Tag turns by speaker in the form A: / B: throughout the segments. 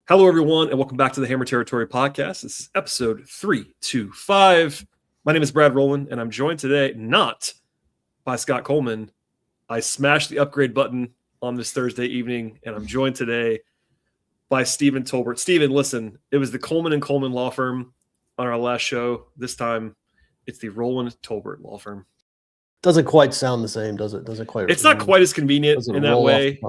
A: Hello, everyone, and welcome back to the Hammer Territory podcast. This is episode 325. My name is Brad Rowland, and I'm joined today not by Scott Coleman. I smashed the upgrade button on this Thursday evening, and I'm joined today by Stephen Tolbert. Stephen, listen, it was the Coleman and Coleman law firm on our last show. This time, it's the Rowland Tolbert law firm.
B: Doesn't quite sound the same, does it?
A: It's not quite as convenient in that way.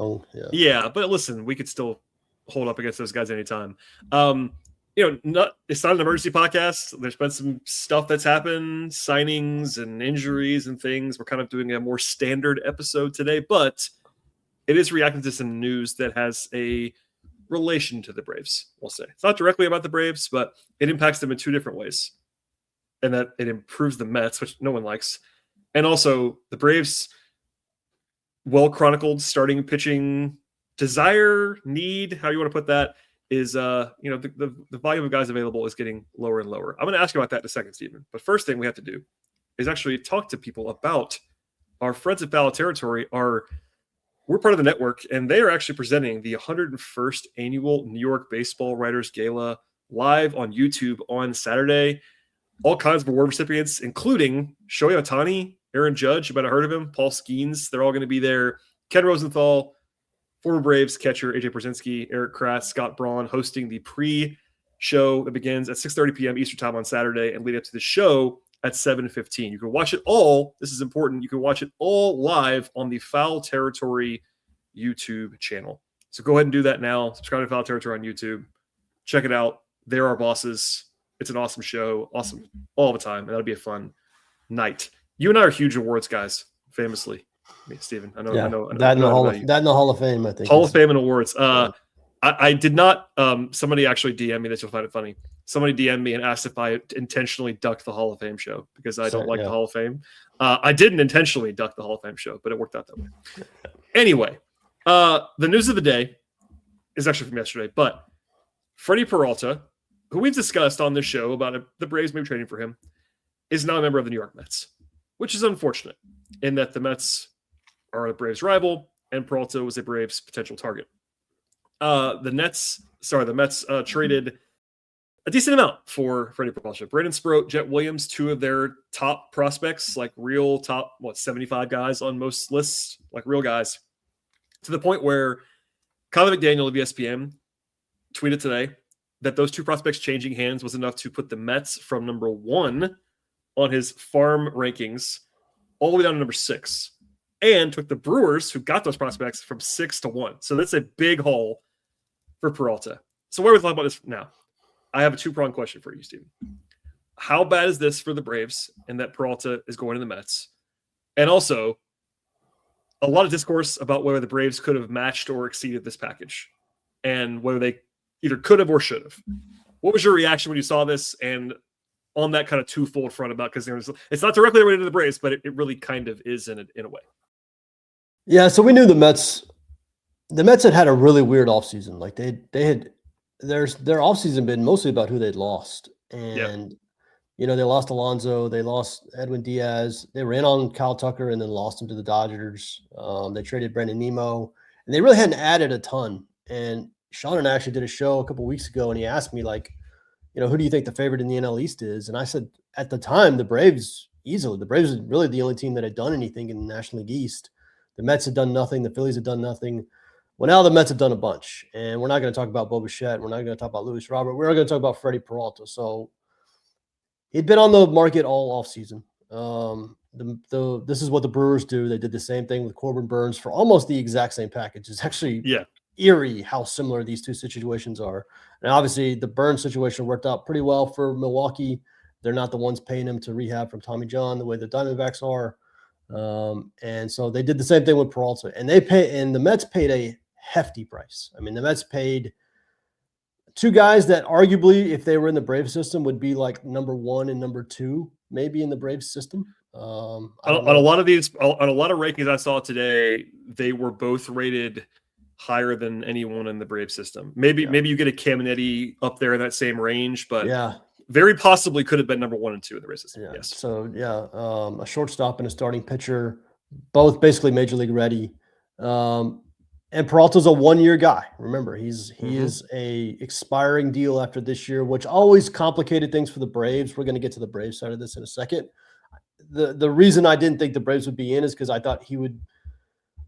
B: Yeah,
A: but listen, we could still hold up against those guys anytime. It's not an emergency podcast. There's been some stuff that's happened, signings and injuries and things. We're kind of doing a more standard episode today, but it is reacting to some news that has a relation to the Braves, we'll say. It's not directly about the Braves, but it impacts them in two different ways. And that it improves the Mets, which no one likes. And also the Braves' well-chronicled starting pitching desire, need, how you want to put that, is the volume of guys available is getting lower and lower. I'm going to ask you about that in a second, Stephen. But first thing we have to do is actually talk to people about our friends at Foul Territory. We're part of the network, and they are actually presenting the 101st annual New York Baseball Writers Gala live on YouTube on Saturday. All kinds of award recipients, including Shohei Ohtani, Aaron Judge, you might have heard of him, Paul Skeens. They're all going to be there. Ken Rosenthal, former Braves catcher AJ Pierzynski, Eric Kratz, Scott Braun hosting the pre-show that begins at 6:30 p.m. Eastern time on Saturday and lead up to the show at 7:15. You can watch it all. This is important. You can watch it all live on the Foul Territory YouTube channel. So go ahead and do that now. Subscribe to Foul Territory on YouTube. Check it out. They're our bosses. It's an awesome show. Awesome all the time. And that'll be a fun night. You and I are huge awards guys, famously. Stephen, I know.
B: That in the Hall of Fame, I think.
A: Hall of Fame and awards. I did not. Somebody actually DM'd me that you'll find it funny. Somebody DM'd me and asked if I intentionally ducked the Hall of Fame show because I don't like the Hall of Fame. I didn't intentionally duck the Hall of Fame show, but it worked out that way. Anyway, the news of the day is actually from yesterday, but Freddy Peralta, who we've discussed on this show about the Braves maybe trading for him, is now a member of the New York Mets, which is unfortunate in that the Mets are a Braves rival, and Peralta was a Braves potential target. The Mets traded a decent amount for Freddy Peralta. Brandon Sproat, Jet Williams, two of their top prospects, like real top, 75 guys on most lists, like real guys, to the point where Colin McDaniel of ESPN tweeted today that those two prospects changing hands was enough to put the Mets from number 1 on his farm rankings all the way down to number 6. And took the Brewers, who got those prospects, from 6 to 1. So that's a big haul for Peralta. So where are we talking about this now? I have a two-pronged question for you, Stephen. How bad is this for the Braves and that Peralta is going to the Mets? And also, a lot of discourse about whether the Braves could have matched or exceeded this package and whether they either could have or should have. What was your reaction when you saw this? And on that kind of twofold front about, because it's not directly related to the Braves, but it really kind of is in a way.
B: Yeah, so we knew the Mets had a really weird offseason. Like they had their offseason been mostly about who they'd lost. And they lost Alonso, they lost Edwin Diaz, they ran on Kyle Tucker and then lost him to the Dodgers. They traded Brandon Nimmo, and they really hadn't added a ton. And Sean and I actually did a show a couple of weeks ago, and he asked me, like, who do you think the favorite in the NL East is? And I said, at the time, the Braves, easily. The Braves was really the only team that had done anything in the National League East. The Mets had done nothing. The Phillies had done nothing. Well, now the Mets have done a bunch. And we're not going to talk about Bo Bichette. We're not going to talk about Luis Robert. We're going to talk about Freddy Peralta. So he'd been on the market all offseason. This is what the Brewers do. They did the same thing with Corbin Burns for almost the exact same package. It's actually eerie how similar these two situations are. And obviously the Burns situation worked out pretty well for Milwaukee. They're not the ones paying him to rehab from Tommy John the way the Diamondbacks are. And so they did the same thing with Peralta, and the Mets paid a hefty price. I mean, the Mets paid two guys that arguably, if they were in the Braves system, would be like number 1 and number 2, maybe in the Braves system.
A: On a lot of rankings I saw today, they were both rated higher than anyone in the Braves system. Maybe you get a Caminiti up there in that same range, but very possibly could have been number 1 and 2 in the Braves system.
B: Yeah.
A: Yes.
B: So a shortstop and a starting pitcher, both basically major league ready. And Peralta's a 1-year guy. Remember, he is a expiring deal after this year, which always complicated things for the Braves. We're going to get to the Braves side of this in a second. The reason I didn't think the Braves would be in is because I thought he would.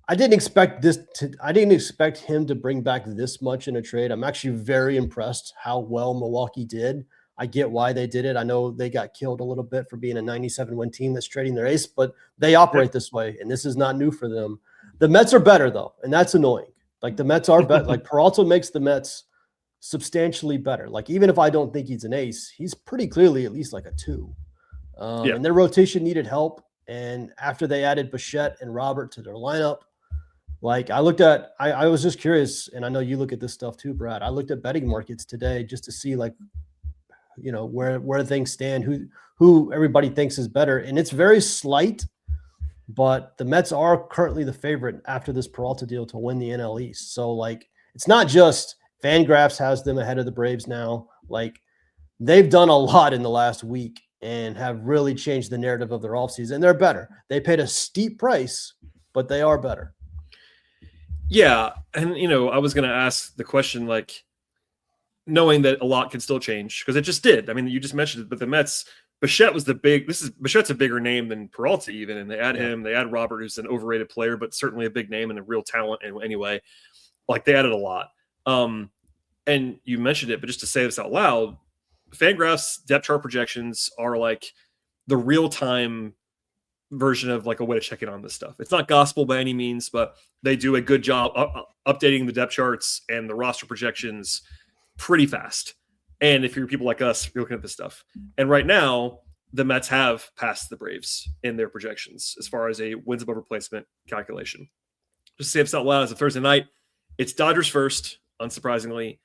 B: I didn't expect him to bring back this much in a trade. I'm actually very impressed how well Milwaukee did. I get why they did it. I know they got killed a little bit for being a 97-win team that's trading their ace, but they operate this way, and this is not new for them. The Mets are better, though, and that's annoying. Like, the Mets are better. Like, Peralta makes the Mets substantially better. Like, even if I don't think he's an ace, he's pretty clearly at least like a 2. And their rotation needed help. And after they added Bichette and Robert to their lineup, like, I was just curious, and I know you look at this stuff too, Brad. I looked at betting markets today just to see, like, where things stand, who everybody thinks is better. And it's very slight, but the Mets are currently the favorite after this Peralta deal to win the NL East. So, like, it's not just Fangraphs has them ahead of the Braves now. Like, they've done a lot in the last week and have really changed the narrative of their offseason. And they're better. They paid a steep price, but they are better.
A: Yeah. And, I was going to ask the question, like, knowing that a lot can still change, because it just did. I mean, you just mentioned it, but the Mets, Bichette's a bigger name than Peralta even, and they add him, they add Robert, who's an overrated player, but certainly a big name and a real talent anyway. Like, they added a lot. And you mentioned it, but just to say this out loud, Fangraphs depth chart projections are like the real-time version of like a way to check in on this stuff. It's not gospel by any means, but they do a good job updating the depth charts and the roster projections pretty fast. And if you're people like us, you're looking at this stuff. And right now, the Mets have passed the Braves in their projections as far as a wins above replacement calculation. Just to say this out loud, as a Thursday night, it's Dodgers first, unsurprisingly,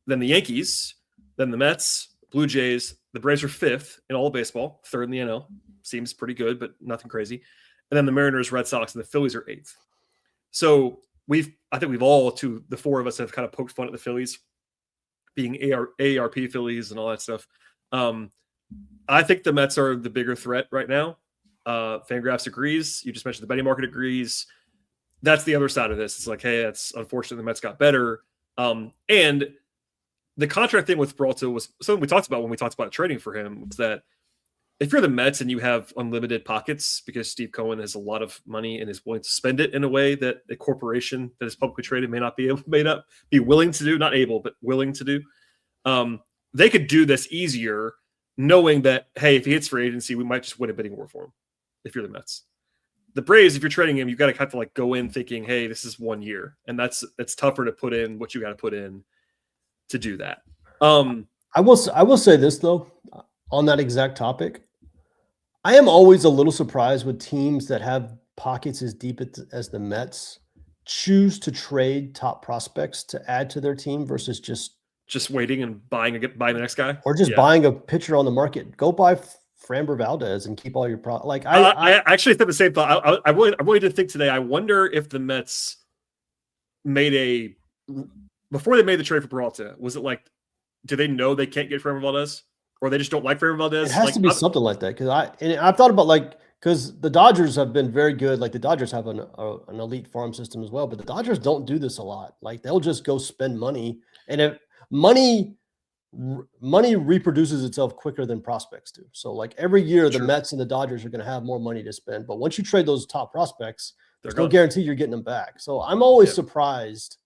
A: then the Yankees, then the Mets, Blue Jays. The Braves are 5th in all of baseball, 3rd in the NL. Seems pretty good, but nothing crazy. And then the Mariners, Red Sox, and the Phillies are 8th. So I think we've all, the 4 of us, have kind of poked fun at the Phillies being AARP Phillies and all that stuff. I think the Mets are the bigger threat right now. Fangraphs agrees. You just mentioned the betting market agrees. That's the other side of this. It's like, hey, it's unfortunate the Mets got better. And the contract thing with Peralta was something we talked about when we talked about trading for him, was that if you're the Mets and you have unlimited pockets because Steve Cohen has a lot of money and is willing to spend it in a way that a corporation that is publicly traded may not be willing to do, not able, but willing to do, they could do this easier, knowing that, hey, if he hits free agency, we might just win a bidding war for him. If you're the Mets, the Braves, if you're trading him, you've got to kind of like go in thinking, hey, this is 1 year, and that's tougher to put in what you got to put in to do that.
B: I will say this though, on that exact topic. I am always a little surprised with teams that have pockets as deep as the Mets choose to trade top prospects to add to their team versus just waiting and buying the next guy, or just buying a pitcher on the market. Go buy Framber Valdez and keep all your I actually said the same thought. I really did think today. I wonder if the Mets before they made the trade for Peralta, was it like, do they know they can't get Framber Valdez? Or they just don't like Framber Valdez? It has to be something like that. I've thought about, because the Dodgers have been very good. Like, the Dodgers have an elite farm system as well, but the Dodgers don't do this a lot. Like, they'll just go spend money, and if money reproduces itself quicker than prospects do. So, like, every year the Mets and the Dodgers are going to have more money to spend. But once you trade those top prospects, there's no guarantee you're getting them back. So I'm always surprised.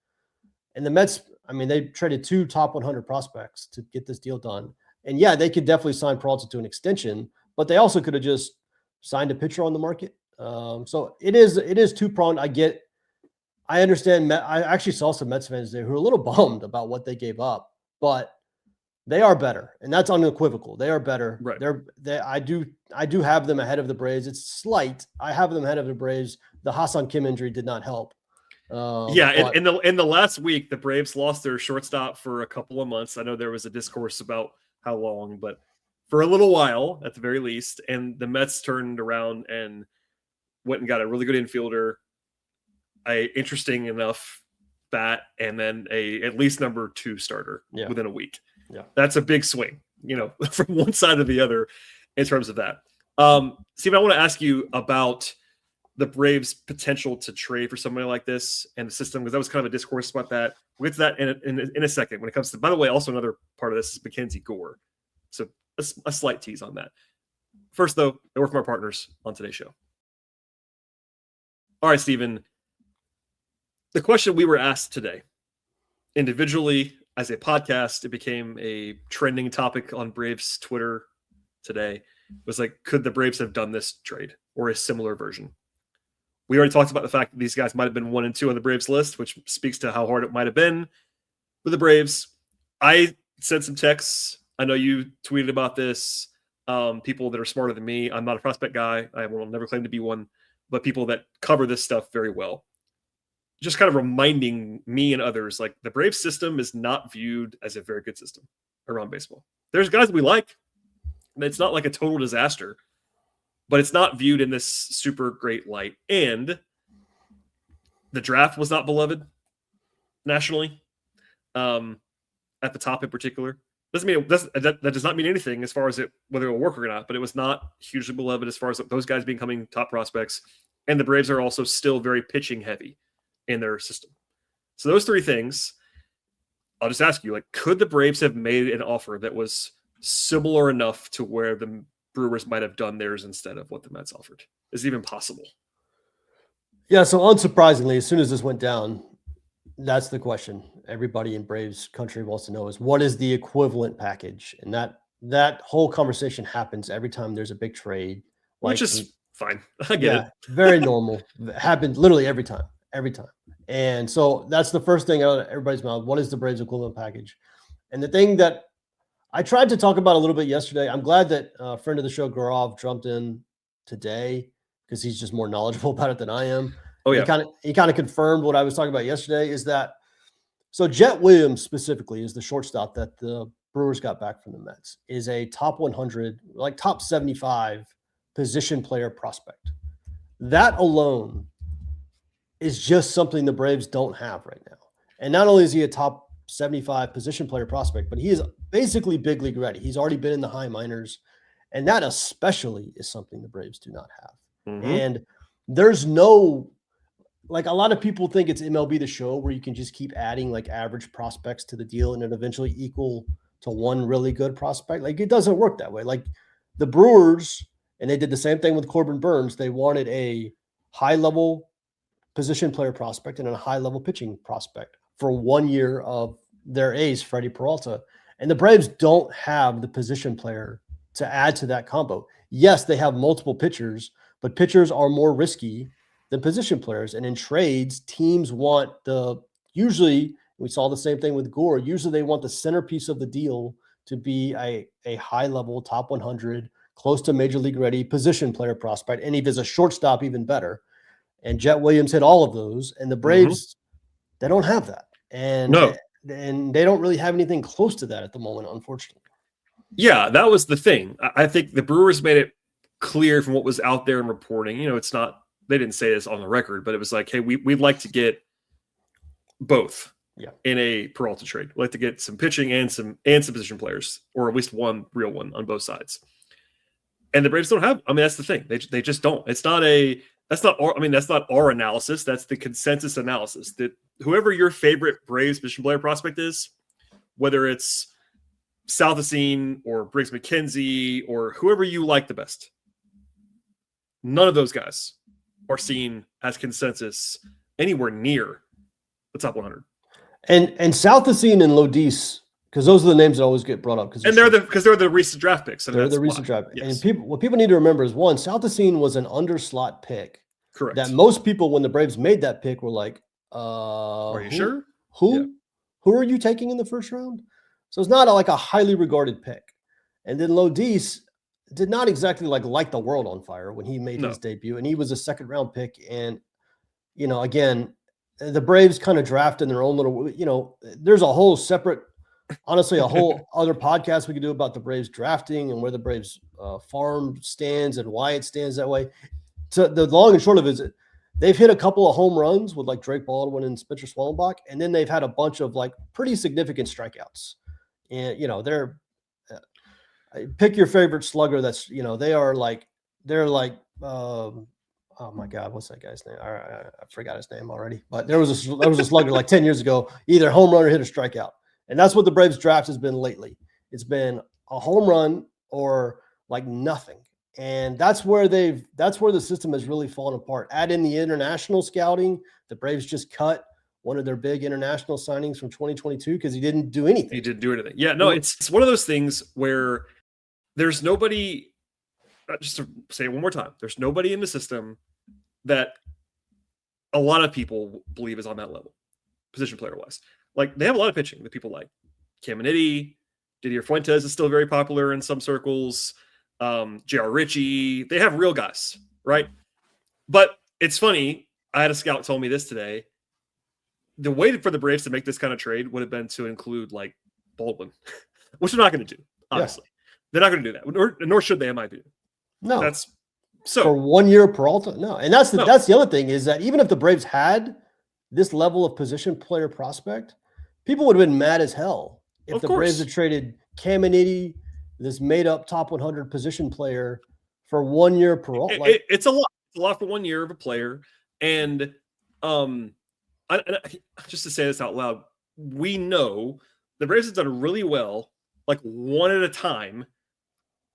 B: And the Mets, I mean, they traded 2 top 100 prospects to get this deal done. And yeah, they could definitely sign Peralta to an extension, but they also could have just signed a pitcher on the market. So it is two-pronged. I understand. I actually saw some Mets fans there who are a little bummed about what they gave up, but they are better, and that's unequivocal. They are better. Right. I do have them ahead of the Braves. It's slight. I have them ahead of the Braves. The Hassan Kim injury did not help. In the last week, the Braves lost their shortstop for a couple of months. I know there was a discourse about how long, but for a little while at the very least. And the Mets turned around and went and got a really good infielder, a interesting enough bat, and then at least number 2 starter within a week. Yeah, that's a big swing, from one side to the other in terms of that. Steve, I want to ask you about
A: the Braves' potential to trade for somebody like this and the system, because that was kind of a discourse about that. We'll get to that in a second. When it comes to, by the way, also another part of this is Mackenzie Gore. So a slight tease on that. First, though, I work with our partners on today's show. All right, Stephen. The question we were asked today, individually, as a podcast, it became a trending topic on Braves Twitter today, was like, could the Braves have done this trade or a similar version? We already talked about the fact that these guys might have been 1 and 2 on the Braves list, which speaks to how hard it might have been with the Braves. I sent some texts. I know you tweeted about this. People that are smarter than me. I'm not a prospect guy. I will never claim to be one, but people that cover this stuff very well. Just kind of reminding me and others, like, the Braves system is not viewed as a very good system around baseball. There's guys we like. It's not like a total disaster, but it's not viewed in this super great light. And the draft was not beloved nationally, at the top in particular. That does not mean anything as far as whether it will work or not, but it was not hugely beloved as far as those guys becoming top prospects. And the Braves are also still very pitching heavy in their system. So those 3 things, I'll just ask you, like, could the Braves have made an offer that was similar enough to where the Brewers might have done theirs instead of what the Mets offered? Is it even possible?
B: Yeah, so unsurprisingly, as soon as this went down, that's the question everybody in Braves country wants to know is, what is the equivalent package? And that whole conversation happens every time there's a big trade.
A: Which is fine. I get it.
B: Very normal. It happens literally every time. And so that's the first thing out of everybody's mouth. What is the Braves equivalent package? And the thing that I tried to talk about a little bit yesterday, I'm glad that a friend of the show, Gore, jumped in today because he's just more knowledgeable about it than I am.
A: Oh, yeah.
B: He kind of confirmed what I was talking about yesterday, is that, so Jet Williams specifically is the shortstop that the Brewers got back from the Mets, is a top 100, like top 75 position player prospect. That alone is just something the Braves don't have right now. And not only is he a top 75 position player prospect, but he is basically big league ready. He's already been in the high minors, and that especially is something the Braves do not have. Mm-hmm. And there's no, like, a lot of people think it's MLB The Show where you can just keep adding like average prospects to the deal and it eventually equal to one really good prospect. Like, it doesn't work that way. Like the Brewers, and they did the same thing with Corbin Burns. They wanted a high level position player prospect and a high level pitching prospect for 1 year of their ace, Freddy Peralta. And the Braves don't have the position player to add to that combo. Yes, they have multiple pitchers, but pitchers are more risky than position players. And in trades, teams want usually we saw the same thing with Gore. Usually they want the centerpiece of the deal to be a high level, top 100, close to major league ready position player prospect. And if it's a shortstop, even better. And Jet Williams hit all of those. And the Braves, they don't have that. And they don't really have anything close to that at the moment, unfortunately.
A: Yeah, that was the thing. I think the Brewers made it clear from what was out there in reporting. You know, it's not, they didn't say this on the record, but it was like, hey, we'd like to get both in a Peralta trade. We'd like to get some pitching and some position players, or at least one real one on both sides. And the Braves don't have, I mean, that's the thing. They just don't. That's not our analysis. That's the consensus analysis that whoever your favorite Braves position player prospect is, whether it's Southacene or Briggs Mackenzie or whoever you like the best, none of those guys are seen as consensus anywhere near the top 100.
B: And Southacene and Lodis, because those are the names that always get brought up.
A: And they're the recent draft picks.
B: They're the recent draft picks. And what people need to remember is, one, Southacene was an underslot pick.
A: Correct.
B: That most people, when the Braves made that pick, were like,
A: are you sure?
B: Who are you taking in the first round? So it's not like a highly regarded pick. And then Lodis did not exactly like the world on fire when he made his debut, and he was a second round pick. And, you know, again, the Braves kind of drafted their own little, you know, there's a whole separate, honestly, a whole other podcast we could do about the Braves drafting and where the Braves farm stands and why it stands that way. So the long and short of it is, they've hit a couple of home runs with like Drake Baldwin and Spencer Swellenbach, and then they've had a bunch of like pretty significant strikeouts. And, you know, they're pick your favorite slugger. That's, you know, they're like oh my God, what's that guy's name? I forgot his name already. But there was a slugger like 10 years ago, either home run or hit a strikeout. And that's what the Braves draft has been lately. It's been a home run or like nothing. And that's where the system has really fallen apart. Add in the international scouting. The Braves just cut one of their big international signings from 2022 because he didn't do anything.
A: He didn't do anything. Yeah, no, it's one of those things where there's nobody, just to say it one more time, there's nobody in the system that a lot of people believe is on that level, position player wise. Like, they have a lot of pitching that people like. Caminiti, Didier Fuentes is still very popular in some circles. J.R. Ritchie, they have real guys, right? But it's funny, I had a scout tell me this today. The way for the Braves to make this kind of trade would have been to include like Baldwin, which they're not going to do, obviously. Yeah. They're not going to do that, nor should they, in my opinion.
B: No.
A: That's so
B: for 1 year Peralta. No. And that's the other thing is that even if the Braves had this level of position player prospect, people would have been mad as hell if the Braves had traded Caminiti, this made up top 100 position player, for 1 year Peralta.
A: It's a lot. It's a lot for 1 year of a player. And just to say this out loud, we know the Braves have done really well, like one at a time,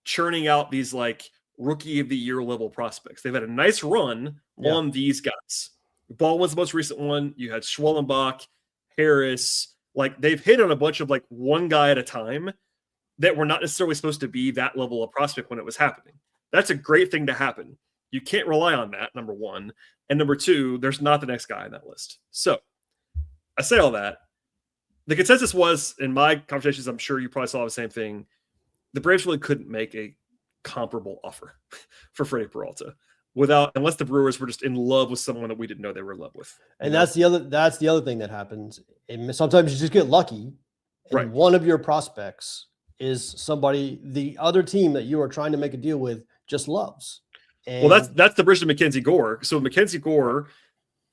A: churning out these like rookie of the year level prospects. They've had a nice run on these guys. Baldwin's the most recent one. You had Schwellenbach, Harris. Like, they've hit on a bunch of like one guy at a time that were not necessarily supposed to be that level of prospect when it was happening. That's a great thing to happen. You can't rely on that, number one. And number two, there's not the next guy on that list. So I say all that. The consensus was, in my conversations, I'm sure you probably saw the same thing, the Braves really couldn't make a comparable offer for Freddy Peralta unless the Brewers were just in love with someone that we didn't know they were in love with.
B: And that's the other thing that happens. And sometimes you just get lucky. And one of your prospects is somebody the other team that you are trying to make a deal with just loves. And
A: well, that's the bridge to Mackenzie Gore. So Mackenzie Gore,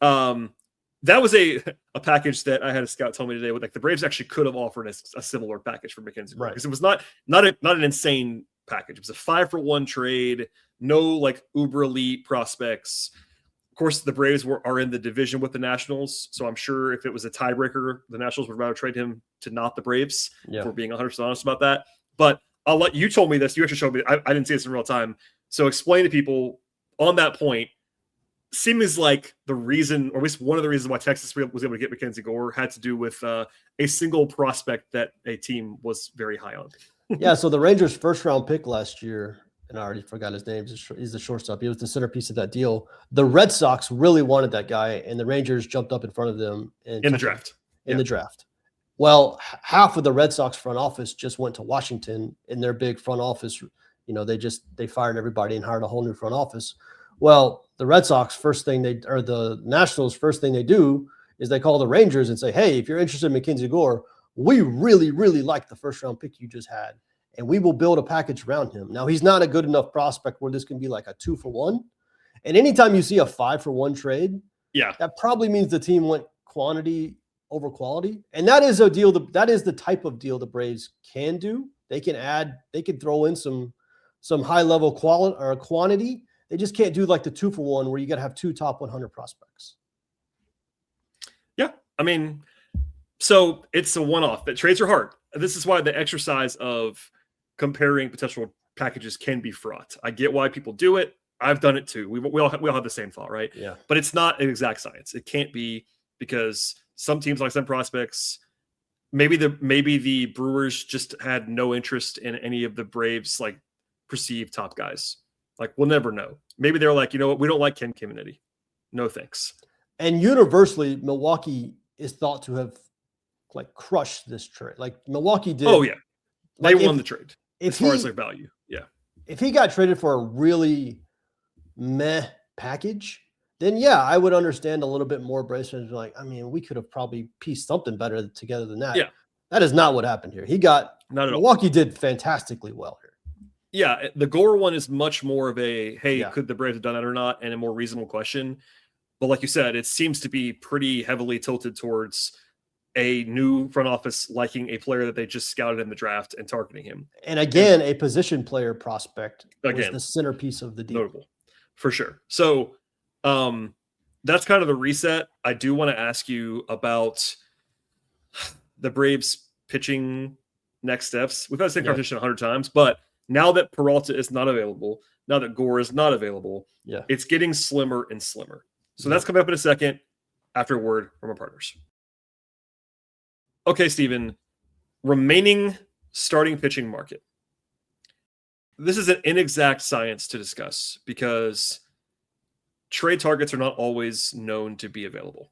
A: that was a package that I had a scout tell me today. Like, the Braves actually could have offered a similar package for Mackenzie Gore, because it was not an insane package. It was a 5-for-1 trade, no like uber elite prospects. Of course, the Braves are in the division with the Nationals, so I'm sure if it was a tiebreaker, the Nationals would rather trade him to not the Braves. If we're being 100% honest about that. But I'll let you told me this. You actually showed me. I didn't see this in real time. So explain to people on that point. Seems like the reason, or at least one of the reasons why Texas was able to get Mackenzie Gore had to do with a single prospect that a team was very high on.
B: Yeah, so the Rangers' first-round pick last year, and I already forgot his name, he's the shortstop. He was the centerpiece of that deal. The Red Sox really wanted that guy, and the Rangers jumped up in front of them
A: in the draft.
B: The draft. Well, half of the Red Sox front office just went to Washington in their big front office. You know, they fired everybody and hired a whole new front office. Well, the Red Sox the Nationals first thing they do is they call the Rangers and say, hey, if you're interested in Mackenzie Gore, we really, really like the first-round pick you just had, and we will build a package around him. Now, he's not a good enough prospect where this can be like a 2-for-1. And anytime you see a 5-for-1 trade, that probably means the team went quantity over quality. And that is a deal. That is the type of deal the Braves can do. They can throw in some high-level quality or quantity. They just can't do like the 2-for-1 where you got to have 2 top 100 prospects.
A: Yeah, I mean, so it's a one-off. But trades are hard. This is why the exercise of comparing potential packages can be fraught. I get why people do it. I've done it too. We all have the same thought, right?
B: Yeah.
A: But it's not an exact science. It can't be, because some teams like some prospects. Maybe the Brewers just had no interest in any of the Braves like perceived top guys. Like, we'll never know. Maybe they're like, you know what, we don't like Ken Caminiti. No thanks.
B: And universally, Milwaukee is thought to have like crushed this trade. Like, Milwaukee did.
A: Oh yeah, they won the trade as far as their value. Yeah.
B: If he got traded for a really meh package, then I would understand a little bit more. Braves fans like, I mean, we could have probably pieced something better together than that.
A: Yeah.
B: That is not what happened here. Milwaukee did fantastically well here.
A: Yeah, the Gore one is much more of a, hey, could the Braves have done that or not, and a more reasonable question. But like you said, it seems to be pretty heavily tilted towards a new front office liking a player that they just scouted in the draft and targeting him.
B: And again, a position player prospect was the centerpiece of the deal.
A: Notable, for sure. So That's kind of the reset. I do want to ask you about the Braves pitching next steps. We've had the same conversation 100 times, but now that Peralta is not available, now that Gore is not available, it's getting slimmer and slimmer. So that's coming up in a second after a word from our partners. Okay, Stephen, remaining starting pitching market. This is an inexact science to discuss because trade targets are not always known to be available.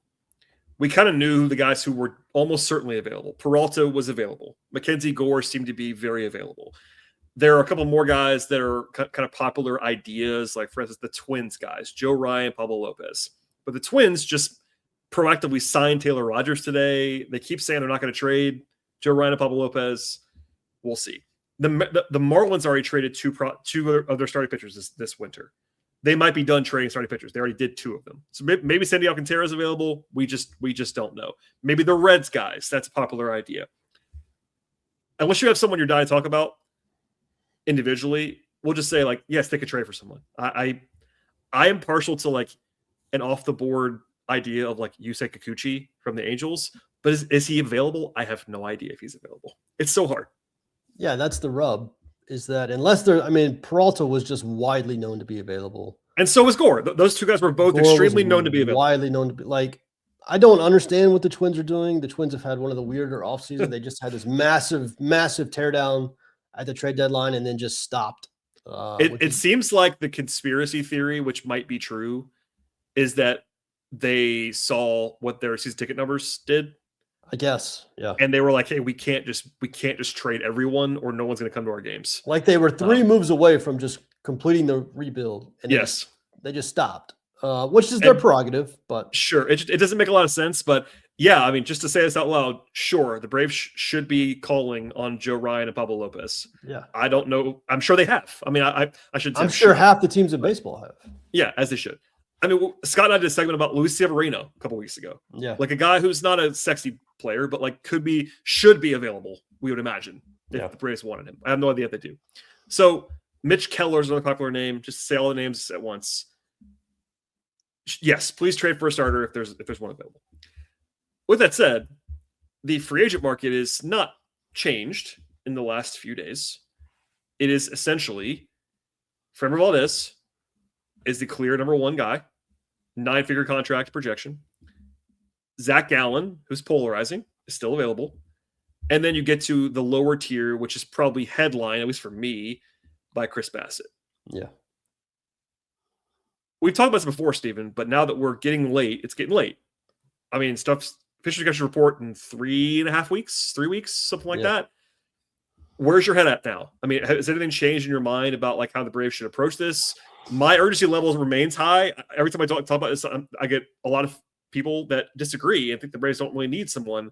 A: We kind of knew the guys who were almost certainly available. Peralta was available. Mackenzie, Gore seemed to be very available. There are a couple more guys that are kind of popular ideas, like, for instance, the Twins guys, Joe Ryan, Pablo Lopez. But the Twins just proactively signed Taylor Rogers today. They keep saying they're not going to trade Joe Ryan and Pablo Lopez. We'll see. The Marlins already traded two of their starting pitchers this winter. They might be done trading starting pitchers. They already did 2 of them. So maybe Sandy Alcantara is available. We just don't know. Maybe the Reds guys. That's a popular idea. Unless you have someone you're dying to talk about individually, we'll just say, like, yes, they could trade for someone. I am partial to, like, an off the board idea of, like, Yusei Kikuchi from the Angels, but is he available? I have no idea if he's available. It's so hard.
B: Yeah, that's the rub. Is that unless Peralta was just widely known to be available.
A: And so was Gore. Those 2 guys were both extremely known to be available.
B: Widely known to be, like, I don't understand what the Twins are doing. The Twins have had one of the weirder offseasons. They just had this massive teardown at the trade deadline and then just stopped.
A: It seems like the conspiracy theory, which might be true, is that they saw what their season ticket numbers did.
B: I guess, yeah.
A: And they were like, "Hey, we can't just trade everyone, or no one's going to come to our games."
B: Like they were 3 moves away from just completing the rebuild, and they just stopped, which is their prerogative. But
A: sure, it doesn't make a lot of sense. But yeah, I mean, just to say this out loud, sure, the Braves should be calling on Joe Ryan and Pablo Lopez.
B: Yeah,
A: I don't know. I'm sure they have. I mean, I should.
B: I'm sure half the teams in baseball have.
A: Yeah, as they should. I mean, Scott and I did a segment about Luis Severino a couple weeks ago.
B: Yeah,
A: like a guy who's not a sexy player, but like should be available. We would imagine if the Braves wanted him. I have no idea if they do. So Mitch Keller is another popular name. Just say all the names at once. Yes, please trade for a starter if there's one available. With that said, the free agent market is not changed in the last few days. It is essentially Framber Valdez is the clear number 1 guy, 9-figure contract projection. Zach Gallen, who's polarizing, is still available. And then you get to the lower tier, which is probably headline, at least for me, by Chris Bassett.
B: Yeah.
A: We've talked about this before, Stephen, but now that we're getting late, it's getting late. I mean, Fisher's got your report in 3.5 weeks, 3 weeks, something like that. Where's your head at now? I mean, has anything changed in your mind about like how the Braves should approach this? My urgency level remains high. Every time I talk about this, I get a lot of people that disagree and think the Braves don't really need someone.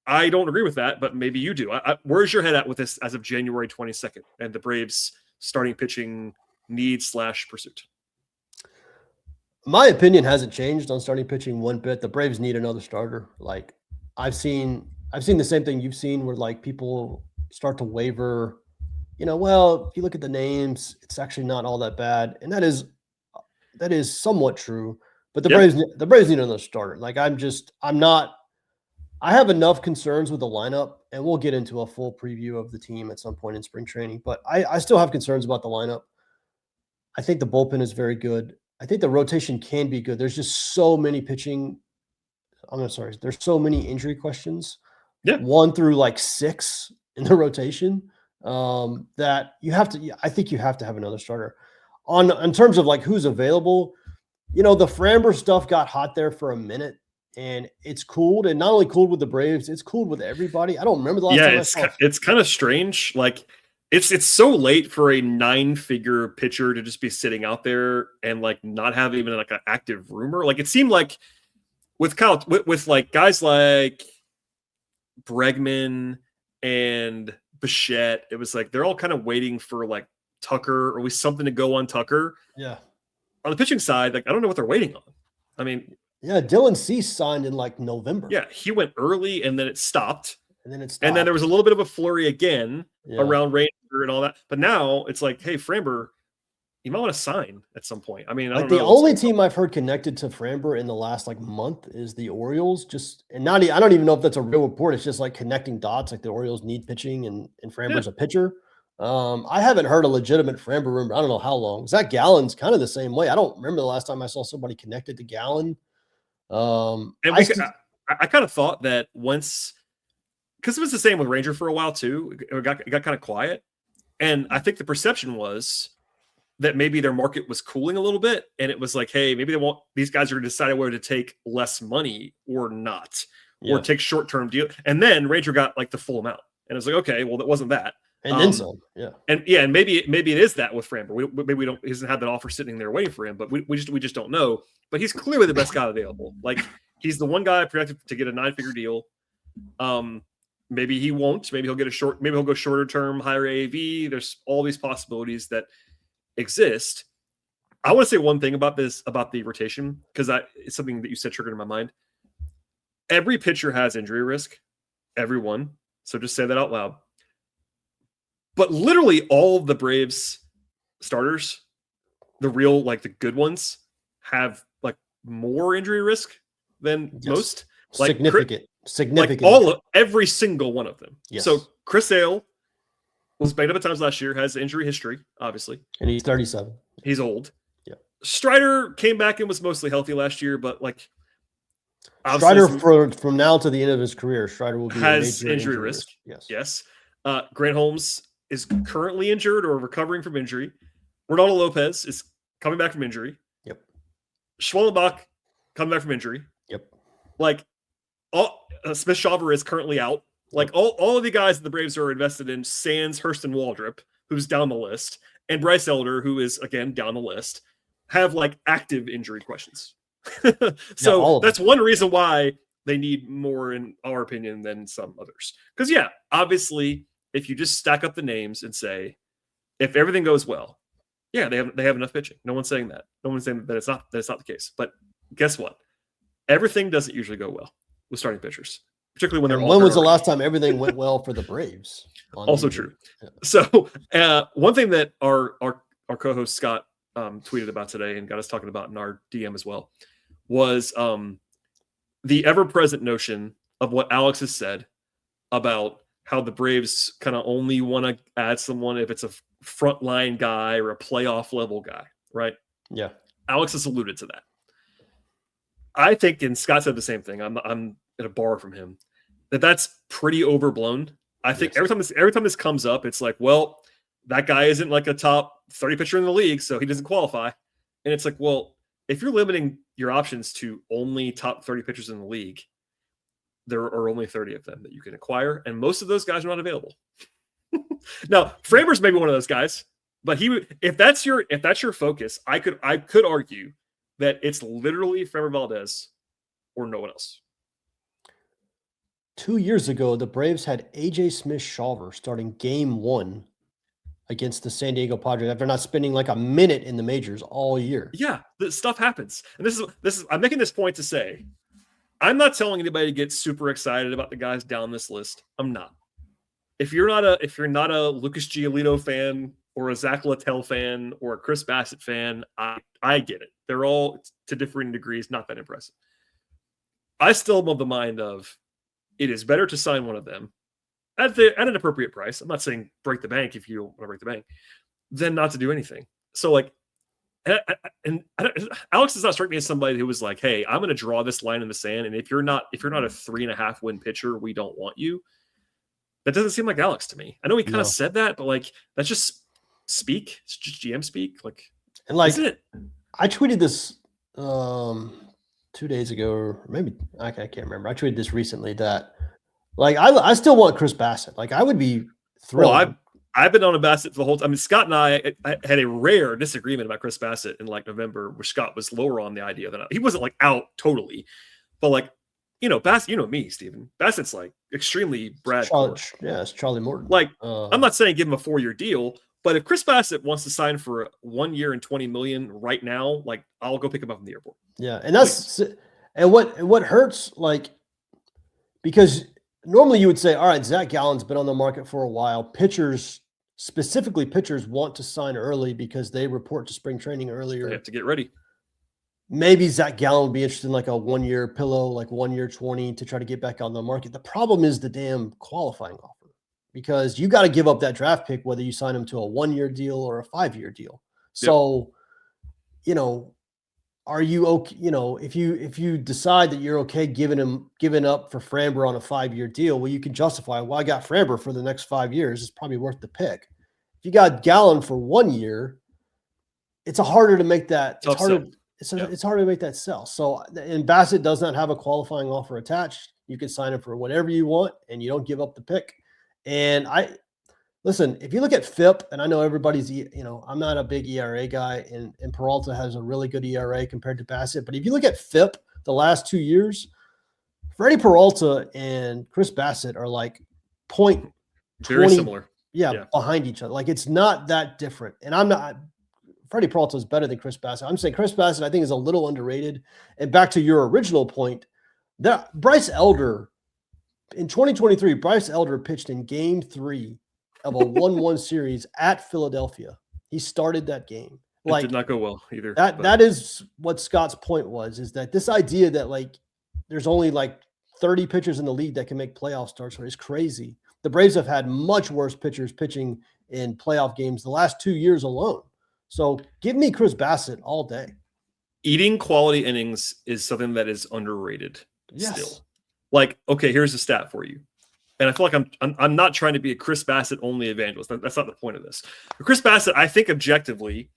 A: I don't agree with that, but maybe you do. Where's your head at with this as of January 22nd and the Braves starting pitching need/pursuit?
B: My opinion hasn't changed on starting pitching one bit. The Braves need another starter. Like I've seen the same thing you've seen where like people start to waver. Well, if you look at the names, it's actually not all that bad. And that is somewhat true. But the Braves need another starter. Like I have enough concerns with the lineup, and we'll get into a full preview of the team at some point in spring training. But I still have concerns about the lineup. I think the bullpen is very good. I think the rotation can be good. There's just so many there's so many injury questions. Yeah. 1 through like 6 in the rotation. That I think you have to have another starter. In terms of like who's available, the Framber stuff got hot there for a minute, and it's cooled, and not only cooled with the Braves, it's cooled with everybody. I don't remember the last time.
A: It's kind of strange. Like it's so late for a 9-figure pitcher to just be sitting out there and like not have even like an active rumor. Like it seemed like with like guys like Bregman and Bichette, it was like they're all kind of waiting for like Tucker or at least something to go on Tucker.
B: Yeah.
A: On the pitching side, like I don't know what they're waiting on. I mean,
B: yeah, Dylan Cease signed in like November.
A: Yeah, he went early and then it stopped. And then there was a little bit of a flurry again around Ranger and all that. But now it's like, hey, Framber, you might want to sign at some point. I mean, I
B: Like
A: don't
B: the
A: know.
B: only team I've heard connected to Framber in the last like month is the Orioles. I don't even know if that's a real report. It's just like connecting dots. Like the Orioles need pitching and Framber's a pitcher. I haven't heard a legitimate Framber rumor. I don't know how long. Zach Gallen's kind of the same way. I don't remember the last time I saw somebody connected to Gallen.
A: And I kind of thought that once, because it was the same with Ranger for a while too. It got kind of quiet, and I think the perception was that maybe their market was cooling a little bit, and it was like, hey, maybe these guys are going to decide whether to take less money or not, or take short-term deal. And then Ranger got like the full amount, and it was like, okay, well, that wasn't that.
B: And then some,
A: and maybe it is that with Framber. Maybe he doesn't have that offer sitting there waiting for him, but we just don't know. But he's clearly the best guy available. Like he's the one guy projected to get a 9-figure deal. Maybe he won't. Maybe he'll get maybe he'll go shorter term, higher AAV. There's all these possibilities that exist. I want to say one thing about the rotation, because it's something that you said triggered in my mind. Every pitcher has injury risk, everyone. So just say that out loud. But literally all of the Braves starters, the real, like the good ones, have like more injury risk than most. Like
B: significant.
A: Like every single one of them.
B: Yes.
A: So Chris Sale was banged up at times last year, has injury history, obviously.
B: And he's 37.
A: He's old.
B: Yeah.
A: Strider came back and was mostly healthy last year, but like
B: Strider from now to the end of his career, Strider will be
A: has injury risk. Yes. Grant Holmes is currently injured or recovering from injury. Ronaldo Lopez is coming back from injury.
B: Yep.
A: Schwellenbach coming back from injury.
B: Yep.
A: Like Smith Shawver is currently out. Like all of the guys that the Braves are invested in, sans Hurston Waldrop, who's down the list, and Bryce Elder, who is again down the list, have like active injury questions. So that's one reason why they need more, in our opinion, than some others. Because obviously, if you just stack up the names and say, if everything goes well, they have enough pitching. No one's saying that. No one's saying that it's not the case. But guess what? Everything doesn't usually go well with starting pitchers, particularly when they're.
B: When was the last time everything went well for the Braves?
A: Also true. Yeah. So one thing that our co-host Scott tweeted about today and got us talking about in our DM as well was the ever-present notion of what Alex has said about how the Braves kind of only want to add someone if it's a frontline guy or a playoff level guy, right?
B: Yeah.
A: Alex has alluded to that. I think, and Scott said the same thing. I'm at a bar from him that's pretty overblown. I think every time this comes up, it's like, well, that guy isn't like a top 30 pitcher in the league, so he doesn't qualify. And it's like, well, if you're limiting your options to only top 30 pitchers in the league, there are only 30 of them that you can acquire, and most of those guys are not available. Now, Framber's maybe one of those guys, but if that's your focus, I could argue that it's literally Framber Valdez or no one else.
B: 2 years ago, the Braves had AJ Smith-Shawver starting game 1 against the San Diego Padres after not spending like a minute in the majors all year.
A: Yeah, this stuff happens. And this is I'm making this point to say, I'm not telling anybody to get super excited about the guys down this list. I'm not. If you're not a Lucas Giolito fan or a Zach Littell fan or a Chris Bassett fan, I get it. They're all to differing degrees not that impressive. I still am of the mind of it is better to sign one of them at an appropriate price. I'm not saying break the bank if you don't want to break the bank, than not to do anything. So like, Alex does not strike me as somebody who was like, hey, I'm going to draw this line in the sand, and if you're not a 3.5 win pitcher, we don't want you. That doesn't seem like Alex to me. I know he kind of said that, but like that's just speak. It's just GM speak. Like,
B: and like,
A: isn't it?
B: I tweeted this 2 days ago, or maybe I can't remember. I tweeted this recently that like I still want Chris Bassett. Like I would be thrilled.
A: Well, I've been on a Bassett for the whole time. I mean, Scott and I had a rare disagreement about Chris Bassett in like November, where Scott was lower on the idea than he wasn't like out totally, but like, Bassett, me, Stephen. Bassett's like extremely Brad.
B: It's Charlie Morton.
A: Like, I'm not saying give him a 4-year deal, but if Chris Bassett wants to sign for 1 year and $20 million right now, like I'll go pick him up from the airport.
B: Yeah, and that's and what hurts, like, because normally you would say, all right, Zach Gallen's been on the market for a while. Pitchers specifically pitchers want to sign early because they report to spring training earlier.
A: They have to get ready.
B: Maybe Zach Gallen would be interested in like a 1-year pillow, like 1 year 20 to try to get back on the market. The problem is the damn qualifying offer, because you got to give up that draft pick whether you sign him to a 1-year deal or a 5-year deal. So, are you okay? If you decide that you're okay giving up for Framber on a 5-year deal, well, you can justify, well, I got Framber for the next 5 years. It's probably worth the pick. If you got Gallen for 1 year, it's harder to make that. It's harder to make that sell. So, and Bassett does not have a qualifying offer attached. You can sign him for whatever you want, and you don't give up the pick. And listen, if you look at FIP, and I know everybody's, I'm not a big ERA guy, and Peralta has a really good ERA compared to Bassett. But if you look at FIP the last 2 years, Freddy Peralta and Chris Bassett are like
A: very similar.
B: Yeah, behind each other. Like, it's not that different. And Freddy Peralta is better than Chris Bassett. I'm saying Chris Bassett, I think, is a little underrated. And back to your original point, that Bryce Elder in 2023, Bryce Elder pitched in Game 3 of a 1-1 series at Philadelphia. He started that game.
A: It did not go well either.
B: That is what Scott's point was, is that this idea that like there's only like 30 pitchers in the league that can make playoff starts is crazy. The Braves have had much worse pitchers pitching in playoff games the last 2 years alone. So give me Chris Bassett all day.
A: Eating quality innings is something that is underrated still.
B: Yes.
A: Like, okay, here's a stat for you. And I feel like I'm not trying to be a Chris Bassett only evangelist. That's not the point of this. But Chris Bassett, I think objectively,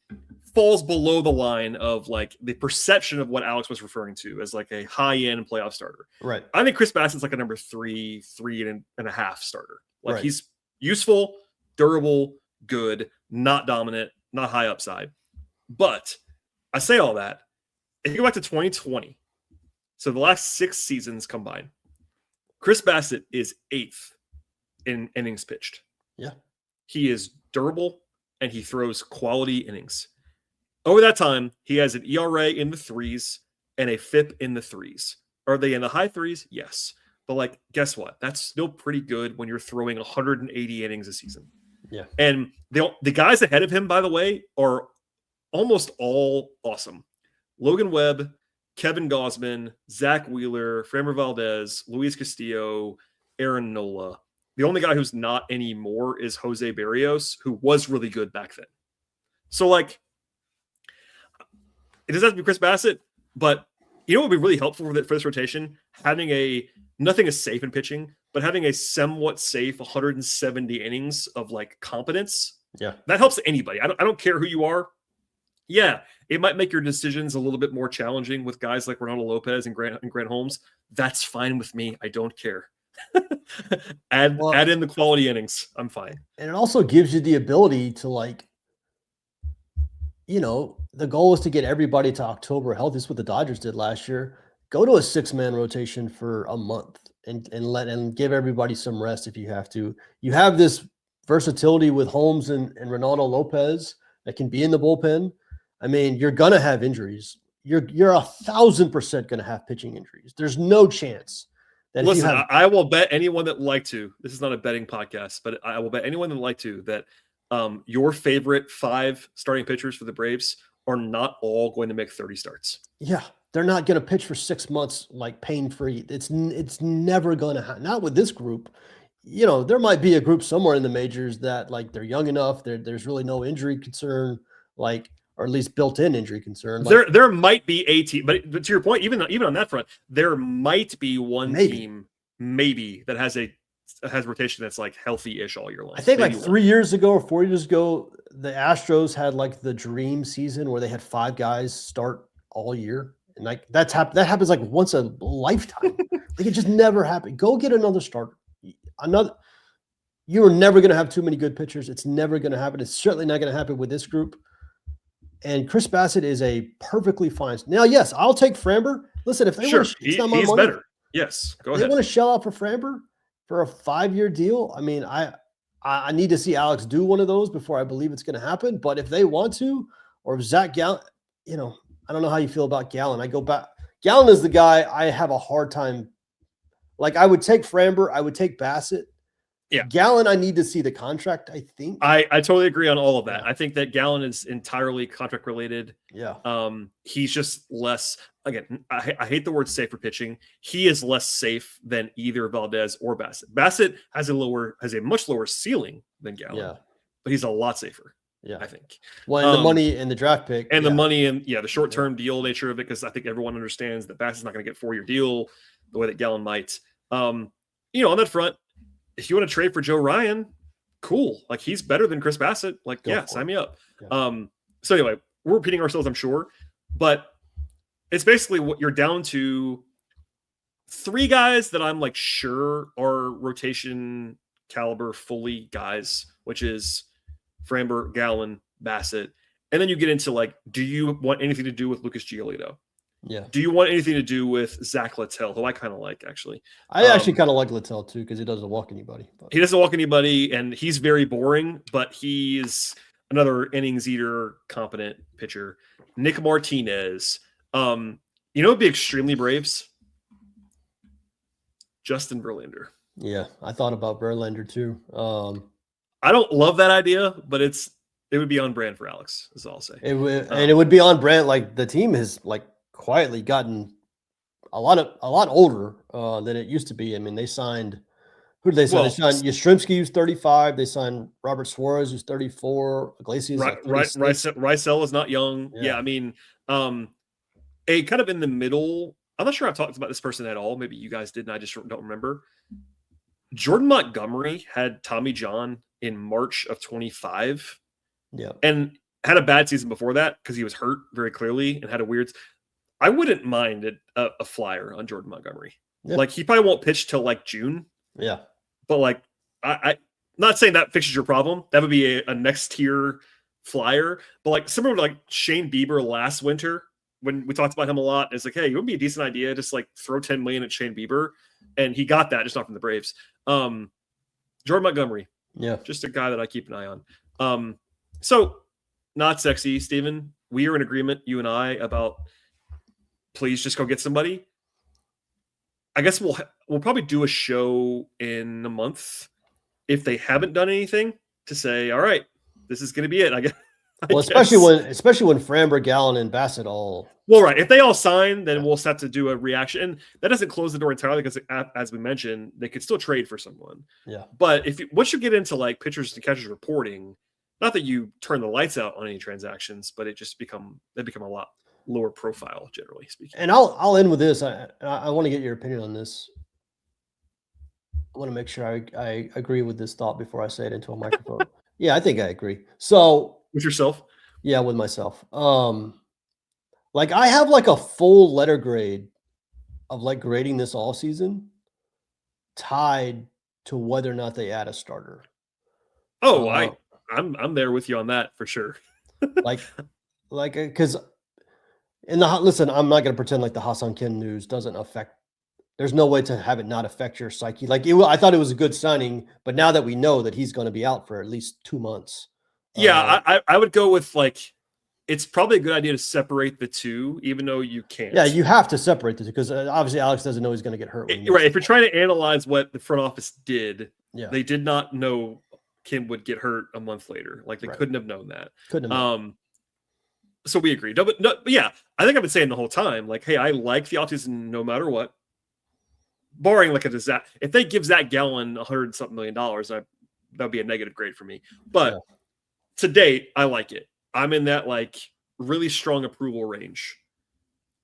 A: falls below the line of like the perception of what Alex was referring to as like a high-end playoff starter.
B: Right.
A: I think Chris Bassett's like a number 3.5 starter. Like,
B: right.
A: He's useful, durable, good, not dominant, not high upside. But I say all that. If you go back to 2020, so the last 6 seasons combined, Chris Bassett is 8th in innings pitched.
B: Yeah.
A: He is durable and he throws quality innings. Over that time, he has an ERA in the 3s and a FIP in the 3s. Are they in the high 3s? Yes. But like, guess what? That's still pretty good when you're throwing 180 innings a season.
B: Yeah.
A: And the guys ahead of him, by the way, are almost all awesome. Logan Webb, Kevin Gausman, Zach Wheeler, Framber Valdez, Luis Castillo, Aaron Nola. The only guy who's not anymore is Jose Barrios, who was really good back then. So, like, it doesn't have to be Chris Bassett, but you know what would be really helpful for this rotation? Having nothing is safe in pitching, but having a somewhat safe 170 innings of like competence.
B: Yeah.
A: That helps anybody. I don't care who you are. Yeah, it might make your decisions a little bit more challenging with guys like Ronaldo Lopez and Grant Holmes. That's fine with me. I don't care. add in the quality innings. I'm fine.
B: And it also gives you the ability to, like, the goal is to get everybody to October healthy. This is what the Dodgers did last year. Go to a 6-man rotation for a month and give everybody some rest if you have to. You have this versatility with Holmes and Ronaldo Lopez that can be in the bullpen. I mean, you're going to have injuries. You're 1,000% going to have pitching injuries. There's no chance that.
A: Listen, I will bet anyone that would like to. This is not a betting podcast, but I will bet anyone that would like to that your favorite 5 starting pitchers for the Braves are not all going to make 30 starts.
B: Yeah, they're not going to pitch for 6 months like pain-free. It's never going to happen. Not with this group. There might be a group somewhere in the majors that, like, they're young enough. There's really no injury concern, like, or at least built-in injury concern. Like,
A: there might be a team, but to your point, even on that front, there might be one team maybe that has rotation that's like healthy-ish all year long.
B: I think maybe like 3 years ago or 4 years ago, the Astros had like the dream season where they had 5 guys start all year, and like that happens like once a lifetime. Like, it just never happened. Go get another starter. You are never going to have too many good pitchers. It's never going to happen. It's certainly not going to happen with this group. And Chris Bassett is a perfectly fine. Now, yes, I'll take Framber. Listen, if they
A: he's better. Yes, go ahead.
B: They want to shell out for Framber for a 5-year deal. I mean, I need to see Alex do one of those before I believe it's going to happen. But if they want to, or if Zach Gallen, I don't know how you feel about Gallen. I go back. Gallen is the guy I have a hard time. Like, I would take Framber. I would take Bassett.
A: Yeah.
B: Gallen, I need to see the contract, I think.
A: I totally agree on all of that. I think that Gallen is entirely contract related.
B: Yeah.
A: He's just less, again, I hate the word safe for pitching. He is less safe than either Valdez or Bassett. Bassett has a much lower ceiling than Gallen, but he's a lot safer. I think.
B: Well, and the money and the draft pick.
A: And the money and the short-term deal nature of it, because I think everyone understands that Bassett's not going to get a 4-year deal the way that Gallen might. On that front, if you want to trade for Joe Ryan, cool. Like, he's better than Chris Bassett. Like, sign me up. Yeah. So anyway, we're repeating ourselves, I'm sure, but it's basically what you're down to 3 guys that I'm like sure are rotation caliber fully guys, which is Framber, Gallen, Bassett. And then you get into like, do you want anything to do with Lucas Giolito?
B: Yeah.
A: Do you want anything to do with Zach Littell, who I kind of like, actually?
B: I actually kind of like Littell, too, because he doesn't walk anybody. But.
A: He doesn't walk anybody, and he's very boring, but he's another innings eater, competent pitcher. Nick Martinez. It'd be extremely Braves? Justin Verlander.
B: Yeah, I thought about Verlander, too.
A: I don't love that idea, but it would be on brand for Alex, is all I'll say.
B: And it would be on brand. Like, the team has, like, quietly gotten a lot older than it used to be. I mean, they signed who did they sign? They signed Yastrzemski, who's 35. They signed Robert Suarez, who's 34. Iglesias,
A: Rysell is not young. Yeah, I mean, a kind of in the middle. I'm not sure I've talked about this person at all. Maybe you guys did, and I just don't remember. Jordan Montgomery had Tommy John in March of 25.
B: Yeah,
A: and had a bad season before that because he was hurt very clearly and had a weird. I wouldn't mind a flyer on Jordan Montgomery. Yeah. Like, he probably won't pitch till like June.
B: Yeah.
A: But like, I not saying that fixes your problem. That would be a next tier flyer. But like, similar to like Shane Bieber last winter, when we talked about him a lot, it's like, hey, it would be a decent idea. Just like throw $10 million at Shane Bieber. And he got that, just not from the Braves. Jordan Montgomery.
B: Yeah.
A: Just a guy that I keep an eye on. So not sexy, Steven. We are in agreement, you and I, about please just go get somebody. I guess we'll probably do a show in a month if they haven't done anything to say, all right, this is going to be it. I guess.
B: Especially when Framber, Gallen, and Bassett all.
A: Well, right. If they all sign, then we'll have to do a reaction. And that doesn't close the door entirely because, as we mentioned, they could still trade for someone.
B: Yeah.
A: But once you get into like pitchers and catchers reporting, not that you turn the lights out on any transactions, but they become a lot lower profile, generally speaking.
B: And I'll end with this. I want to get your opinion on this. I want to make sure I agree with this thought before I say it into a microphone. Yeah, I think I agree. So
A: with yourself?
B: Yeah, with myself. Like, I have like a full letter grade of like grading this all season tied to whether or not they add a starter.
A: Oh, I'm there with you on that for sure.
B: because listen, I'm not going to pretend like the Ha-Seong Kim news doesn't affect. There's no way to have it not affect your psyche. Like, I thought it was a good signing, but now that we know that he's going to be out for at least 2 months.
A: Yeah, I would go with like, it's probably a good idea to separate the two, even though you can't.
B: Yeah, you have to separate the two because obviously Alex doesn't know he's going to get hurt.
A: Right. If you're trying to analyze what the front office did,
B: they
A: did not know Kim would get hurt a month later. Like, they couldn't have known that.
B: Couldn't have known.
A: So we agree. But yeah, I think I've been saying the whole time, like, hey, I like the offseason no matter what. Barring like a disaster. If they give Zach Gallen $100-something million, that would be a negative grade for me. But to date, I like it. I'm in that like really strong approval range.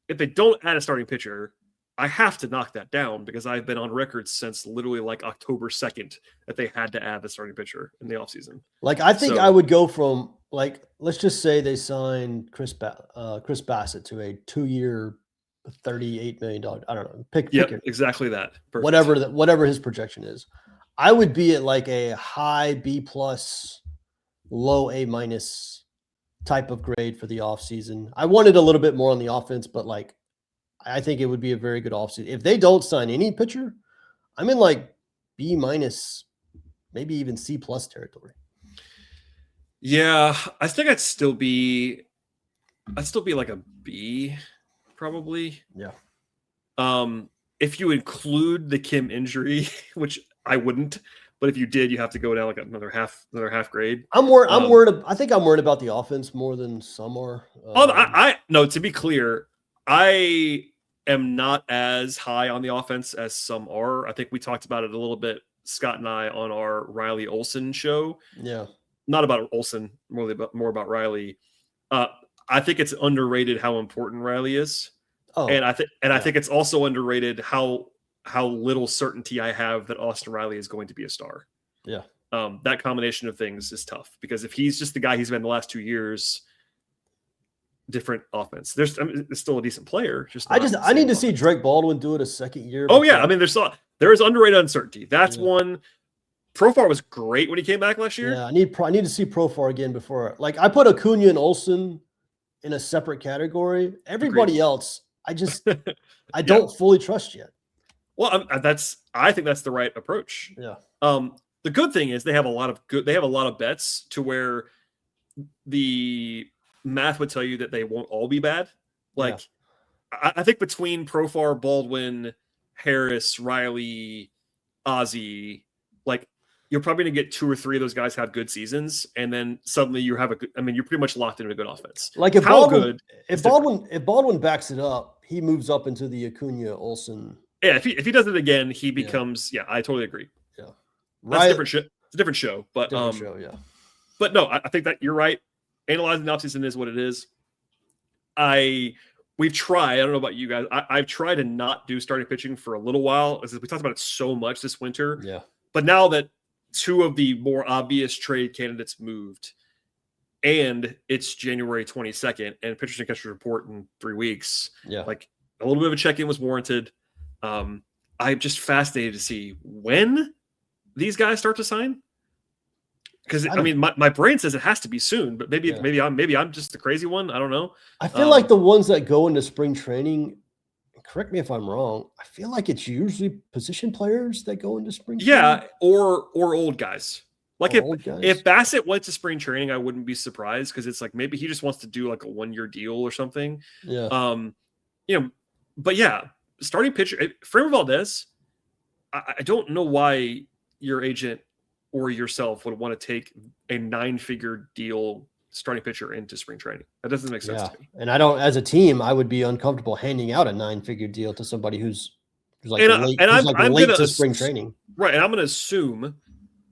A: If they don't add a starting pitcher, I have to knock that down because I've been on record since literally like October 2nd that they had to add the starting pitcher in the offseason.
B: Like, I think I would go from like, let's just say they signed Chris Bassett to a 2-year, $38 million. I don't know. Pick it.
A: Exactly that.
B: Perfect. Whatever his projection is. I would be at like a high B+, low A- type of grade for the offseason. I wanted a little bit more on the offense, but like, I think it would be a very good offseason. If they don't sign any pitcher, I'm in like B-, maybe even C+ territory.
A: Yeah, I think I'd still be like a B, probably.
B: Yeah.
A: If you include the Kim injury, which I wouldn't,
B: But
A: if you did, you have to go down like another half grade.
B: I'm worried. I think I'm worried about the offense more than some are.
A: No. To be clear, I am not as high on the offense as some are. I think we talked about it a little bit, Scott and I, on our Riley Olsen show.
B: Yeah.
A: Not about Olsen, more about Riley. I think it's underrated how important Riley is.
B: Oh,
A: I think it's also underrated how little certainty I have that Austin Riley is going to be a star.
B: Yeah.
A: That combination of things is tough because if he's just the guy he's been the last 2 years, different offense. There's still a decent player. I
B: need to see Drake Baldwin do it a second year.
A: Oh yeah, I mean there is underrated uncertainty. That's one. Profar was great when he came back last year.
B: Yeah, I need to see Profar again before. Like I put Acuna and Olsen in a separate category. Everybody else, I don't fully trust yet.
A: Well, I think that's the right approach.
B: Yeah.
A: The good thing is they have a lot of bets to where the math would tell you that they won't all be bad. Like I think between Profar, Baldwin, Harris, Riley, Ozzie, like you're probably going to get 2 or 3 of those guys have good seasons, and then suddenly you have you're pretty much locked into a good offense.
B: Like if Baldwin backs it up, he moves up into the Acuna Olsen.
A: Yeah, if he does it again, he becomes. Yeah, I totally agree.
B: Yeah,
A: that's a different show. It's a different show, but
B: yeah.
A: But no, I think that you're right. Analyzing the offseason is what it is. We've tried. I don't know about you guys. I've tried to not do starting pitching for a little while. As we talked about it so much this winter.
B: Yeah.
A: But now that 2 of the more obvious trade candidates moved, and it's January 22nd, and pitchers and catchers report in 3 weeks.
B: Yeah.
A: Like a little bit of a check-in was warranted. I'm just fascinated to see when these guys start to sign. Because my brain says it has to be soon, but maybe I'm just the crazy one. I don't know.
B: I feel like the ones that go into spring training, correct me if I'm wrong, I feel like it's usually position players that go into spring training.
A: Yeah, or old guys. Like if Bassett went to spring training, I wouldn't be surprised because it's like maybe he just wants to do like a 1-year deal or something.
B: Yeah.
A: But yeah, starting pitcher Framber Valdez, I don't know why your agent or yourself would want to take a 9-figure deal starting pitcher into spring training. That doesn't make sense to me.
B: And as a team, I would be uncomfortable handing out a 9-figure deal to somebody who's late to spring training.
A: Right. And I'm going to assume,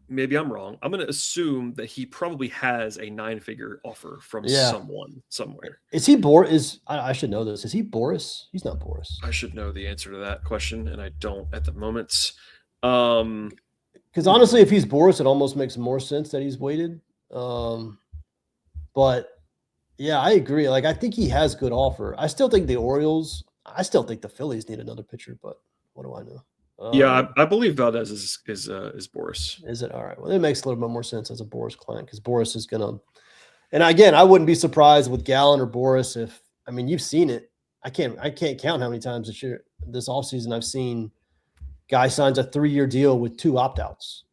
A: maybe I'm wrong, I'm going to assume that he probably has a 9-figure offer from someone somewhere.
B: Is he Boris? I should know this. Is he Boris? He's not Boris.
A: I should know the answer to that question, and I don't at the moment.
B: Because honestly, if he's Boris, it almost makes more sense that he's waited. But yeah, I agree. Like, I think he has good offer. I still think the Phillies need another pitcher, but what do I know?
A: I believe Valdez is Boris.
B: Is it? All right. Well, it makes a little bit more sense as a Boris client because Boris is going to. And again, I wouldn't be surprised with Gallen or Boris you've seen it. I can't count how many times this offseason I've seen guy signs a 3-year deal with 2 opt-outs.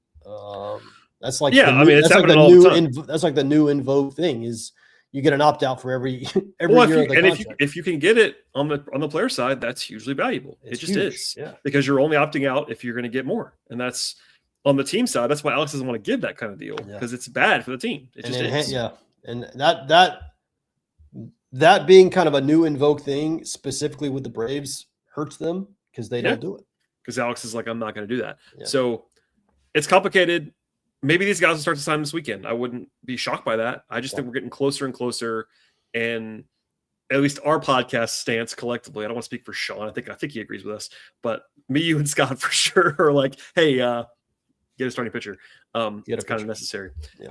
B: That's like that's like the new in vogue thing is you get an opt-out for every year of the contract.
A: If you can get it on the player side, that's hugely valuable. It just is.
B: Yeah.
A: Because you're only opting out if you're going to get more. And that's on the team side. That's why Alex doesn't want to give that kind of deal because it's bad for the team. It just is.
B: Yeah. And that being kind of a new in vogue thing, specifically with the Braves, hurts them because they don't do it.
A: Because Alex is like, I'm not going to do that.
B: Yeah.
A: So it's complicated. Maybe these guys will start to sign this weekend. I wouldn't be shocked by that. I just think we're getting closer and closer. And at least our podcast stance collectively, I don't want to speak for Sean. I think he agrees with us. But me, you, and Scott for sure are like, hey, get a starting pitcher. It's kind of necessary.
B: Yeah.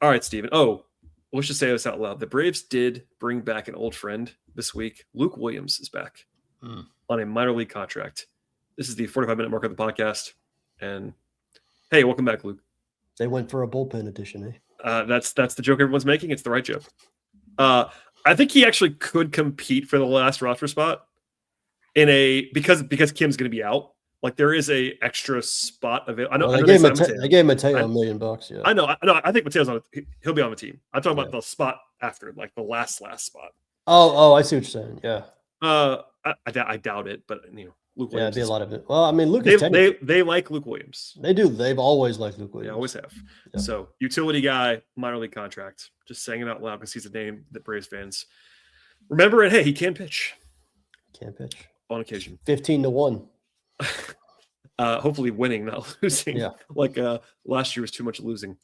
A: All right, Steven. Oh, let's just say this out loud. The Braves did bring back an old friend this week. Luke Williams is back on a minor league contract. This is the 45-minute mark of the podcast. And hey, welcome back, Luke.
B: They went for a bullpen edition, eh?
A: That's the joke everyone's making. It's the right joke. I think he actually could compete for the last roster spot because Kim's going to be out. Like there is a extra spot available. I know.
B: They gave Mateo $1 million. Yeah,
A: I know. I think Mateo's he'll be on the team. I'm talking about the spot after, like the last spot.
B: Oh, I see what you're saying. Yeah.
A: I doubt it, but Luke
B: Yeah,
A: Williams.
B: it'd be a lot of it. Well, I mean, Luke
A: they like Luke Williams.
B: They do. They've always liked Luke Williams.
A: They always have.
B: Yeah.
A: So utility guy, minor league contract. Just saying it out loud because he's a name that Braves fans remember. And hey, he can pitch.
B: Can't pitch
A: On occasion.
B: 15-1.
A: Hopefully winning, not losing.
B: Yeah.
A: Like last year was too much losing.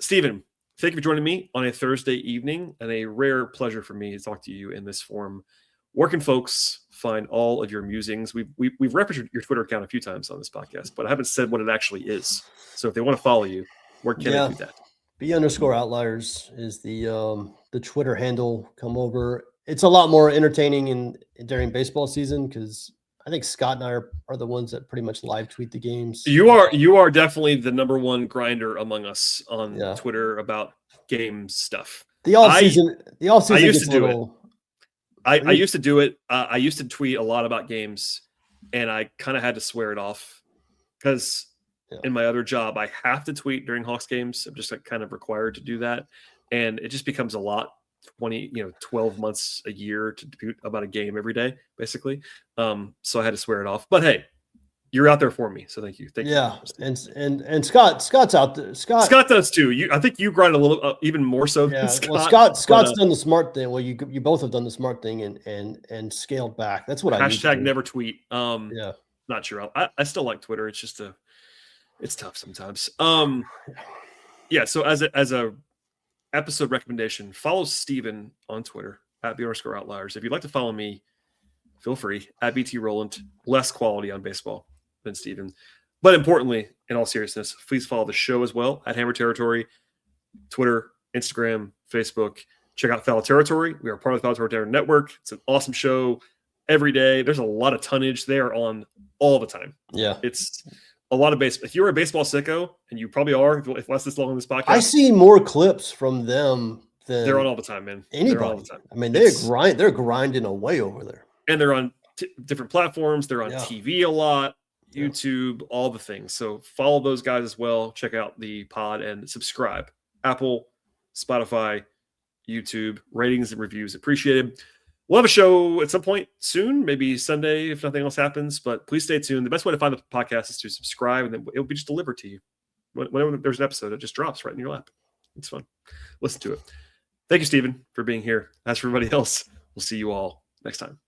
A: Stephen, thank you for joining me on a Thursday evening, and a rare pleasure for me to talk to you in this form. Where can folks find all of your musings? We've referenced your Twitter account a few times on this podcast, but I haven't said what it actually is. So if they want to follow you, where can they do that?
B: B_outliers is the Twitter handle. Come over. It's a lot more entertaining during baseball season because I think Scott and I are the ones that pretty much live tweet the games.
A: You are definitely the number one grinder among us on Twitter about game stuff.
B: The off season.
A: I used to do it. I used to do it. I used to tweet a lot about games, and I kind of had to swear it off because in my other job, I have to tweet during Hawks games. I'm just kind of required to do that, and it just becomes a lot. 12 months a year to tweet about a game every day, basically. So I had to swear it off. But hey, you're out there for me, so thank you. Thank you.
B: And Scott's out there. Scott
A: does too. I think you grind a little even more so than Scott.
B: Well, Scott's done the smart thing. Well, you both have done the smart thing and scaled back. That's what I
A: hashtag never tweet. Not sure. I still like Twitter. It's just it's tough sometimes. Yeah. So as a episode recommendation, follow Stephen on Twitter at @B_outliers. If you'd like to follow me, feel free at BT Rowland. Less quality on baseball than Stephen. But importantly, in all seriousness, please follow the show as well at Hammer Territory, Twitter, Instagram, Facebook. Check out Foul Territory. We are part of the Foul Territory Network. It's an awesome show every day. There's a lot of tonnage. They are on all the time.
B: Yeah.
A: It's a lot of baseball. If you're a baseball sicko, and you probably are, if less this long on this podcast,
B: I see more clips from them than
A: they're on all the time, man.
B: Anybody.
A: They're on all the time.
B: I mean, they're grinding away over there.
A: And they're on different platforms. They're on TV a lot, YouTube, all the things. So follow those guys as well. Check out the pod and subscribe. Apple, Spotify, YouTube, ratings and reviews appreciated. We'll have a show at some point soon, maybe Sunday if nothing else happens, but please stay tuned. The best way to find the podcast is to subscribe, and then it'll be just delivered to you. Whenever there's an episode, it just drops right in your lap. It's fun. Listen to it. Thank you, Stephen, for being here. As for everybody else, we'll see you all next time.